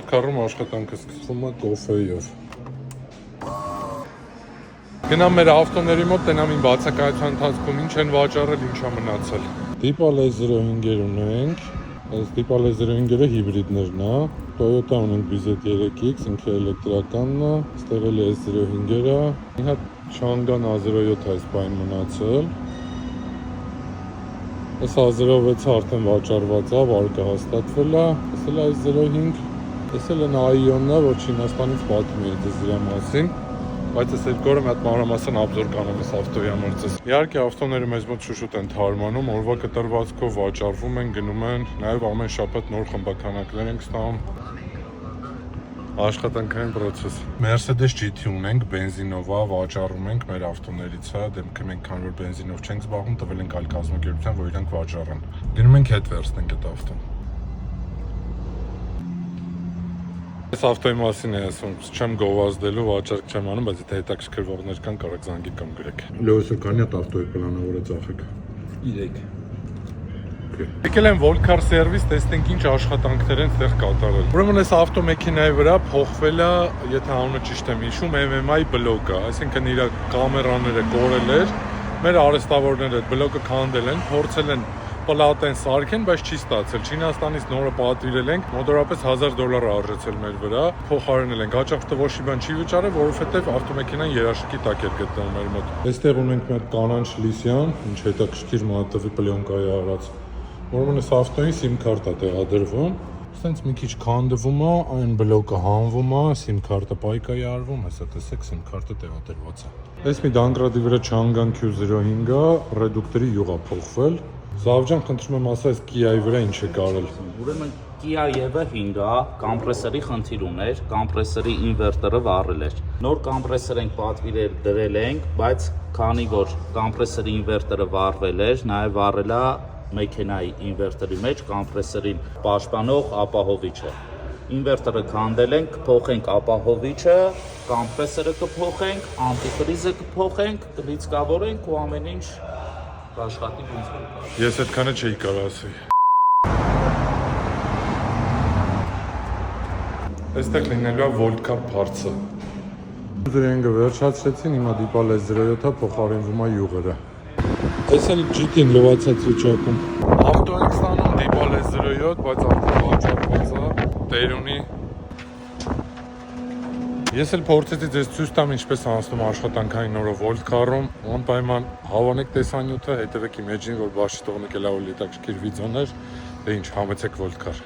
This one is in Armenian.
Volcar-ում աշխատանքը սկսվում է կոֆեյով։ Գնամ մեր ավտոների մոտ, տենամ իմ բացակայության ընթացքում ինչ են վաճառել, ինչա մնացել։ Deepal 05-եր ունենք, այս Deepal 05-երը հիբրիդներն է, Toyota ունենք BZ3X, ինքը էլեկտրականն է, ստեղ էլ S05-երը, մի հատ Changan A07 այս բան մնացել։ Այս A06-ը արդեն վաճառված է, վարկը հաստատվել է, այս էլ S05, այս էլ են Aion-ն է, որ Չինաստանից պատմում է դες դրա մասին, բայց այս երկու օրը մի հատ մանրամասն обзор կանեմ այս ավտոյի համարձես։ Իհարկե ավտոները մեզ մոտ շուշուտ են թարմանում, օրվա կտրվածքով վաճառվում են, գնում են, նաև ամեն շաբաթ նոր խմբականակներ ենք ստանում։ Աշխատանքային process։ Mercedes GT ունենք, բենզինով է, վաճառում ենք, մեր ավտոներից է, դեմքը մենք քան որ բենզինով չենք զբաղվում, տվել ենք այլ կազմակերպության, որ իրանք վաճառեն։ Գնում ենք հետ վերցնենք այդ ավտոն։ Այս ավտոյի մասին է ասում, չեմ գովազդելու, վաճառք չեմ անում, բայց եթե հետաքրքրվողներ կան, կարող զանգի կամ գրեք։ Լույսը քանի հատ ավտոյի պլանավոր է ծախեք։ 3։ Եկել են Volcar Service, տեսնենք ինչ աշխատանքներ են ստեղ կատարել։ Ուրեմն այս ավտոմեքենայի վրա փոխվել է, եթե անունը ճիշտ եմ հիշում, MMI բլոկը, այսինքն իր կամերաները կորել էր, մեր արհեստավորները այդ բլոկը քանդել են, փորձել են պլատեն սարքեն, բայց չի ստացել։ Չինաստանից նորը պատվիրել ենք, մոտավորապես $1000 արժեցել մեր վրա, փոխարինել ենք։ Հաճախ ոչ մի բան չի վճարել, որովհետև ավտոմեքենան երաշտի տակ էր գտնվում մեր մոտ։ Այստեղ ունենք մի հատ կանաչ լիսյան, ինչ հետաքրքիր մատովի պլյոնկայի արած։ Ուրեմն այս ավտոյին SIM քարտա տեղադրվում, ասենց մի քիչ քանդվում է, այն բլոկը հանվում է, SIM քարտը պայքայի արվում, հեսա տեսեք SIM քարտը տեղադրված է։ Այս մի դանկրադի վրա Changan Q05-ը, ռեդուկտորի յուղ է փոխվել։ Զավջան, խնդրում եմ ասա, այս Kia-ի վրա ինչ է կարել։ Ուրեմն Kia EV 5-ը կոմպրեսորի խնդիր ուներ, կոմպրեսորի ինվերտորը վառել էր։ Նոր կոմպրեսոր ենք պատվիրել դրել ենք, բայց քանի որ կոմպրեսորի ինվերտորը վառվել էր, նաև վառել է մեքենայի ինվերտորի մեջ կոմպրեսորին պաշտպանող ապահովիչը։ Ինվերտորը քանդել ենք, կփոխենք ապահովիչը, կոմպրեսորը կփոխենք, անտիֆրիզը կփոխենք, կլիցկավորենք ու ամեն ինչ աշխատի ոնց որ։ Ես այդքանը չէի կարող ասել։ Այստեղ լինելու է Volcar parts-ը։ Դրանք վերջացրեցին, հիմա Deepal 07-ը փոխարինվում է յուղերը։ Այս էլ GT-ն լվացած վիճակում։ Ավտո ենք ստանում Deepal 07, բայց արդեն վաճառված է, տեր ունի։ Ես էլ փորձեցի ձեզ ցույց տամ ինչպես անցնում աշխատանքային օրը Volcar-ում, անպայման հավանեք տեսանյութը, հետևեք իմ էջին, որ բաշխի տողնեք էլ ավելի հետաքրքիր վիդեոներ, դե ինչ, համեցեք Volcar։